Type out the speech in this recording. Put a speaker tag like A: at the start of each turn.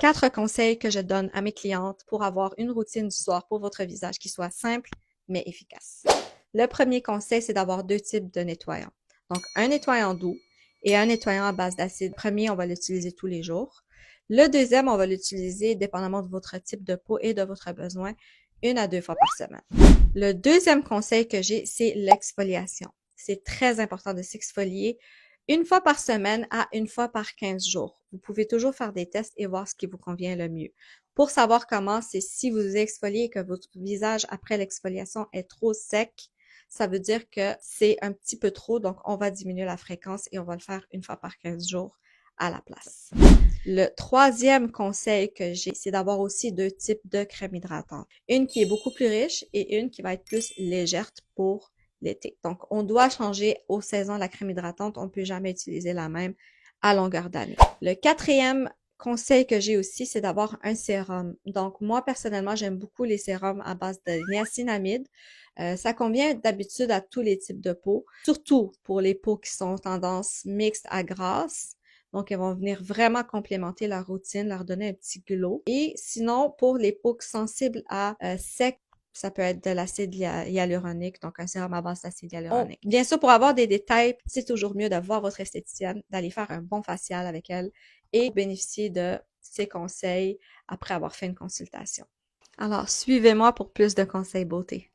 A: 4 conseils que je donne à mes clientes pour avoir une routine du soir pour votre visage qui soit simple mais efficace. Le premier conseil, c'est d'avoir 2 types de nettoyants. Donc, un nettoyant doux et un nettoyant à base d'acide. Le premier, on va l'utiliser tous les jours. Le deuxième, on va l'utiliser dépendamment de votre type de peau et de votre besoin, 1 à 2 fois par semaine. Le deuxième conseil que j'ai, c'est l'exfoliation. C'est très important de s'exfolier 1 fois par semaine à 1 fois par 15 jours. Vous pouvez toujours faire des tests et voir ce qui vous convient le mieux. Pour savoir comment, c'est si vous exfoliez et que votre visage après l'exfoliation est trop sec, ça veut dire que c'est un petit peu trop, donc on va diminuer la fréquence et on va le faire 1 fois par 15 jours à la place. Le troisième conseil que j'ai, c'est d'avoir aussi 2 types de crème hydratante. Une qui est beaucoup plus riche et une qui va être plus légère pour l'été. Donc, on doit changer aux saisons la crème hydratante. On ne peut jamais utiliser la même à longueur d'année. Le quatrième conseil que j'ai aussi, c'est d'avoir un sérum. Donc, moi, personnellement, j'aime beaucoup les sérums à base de niacinamide. Ça convient d'habitude à tous les types de peau, surtout pour les peaux qui sont tendance mixte à grasse. Donc, elles vont venir vraiment complémenter leur routine, leur donner un petit glow. Et sinon, pour les peaux sensibles à sec, ça peut être de l'acide hyaluronique, donc un sérum à base d'acide hyaluronique. Bien sûr, pour avoir des détails, c'est toujours mieux de voir votre esthéticienne, d'aller faire un bon facial avec elle et bénéficier de ses conseils après avoir fait une consultation. Alors, suivez-moi pour plus de conseils beauté.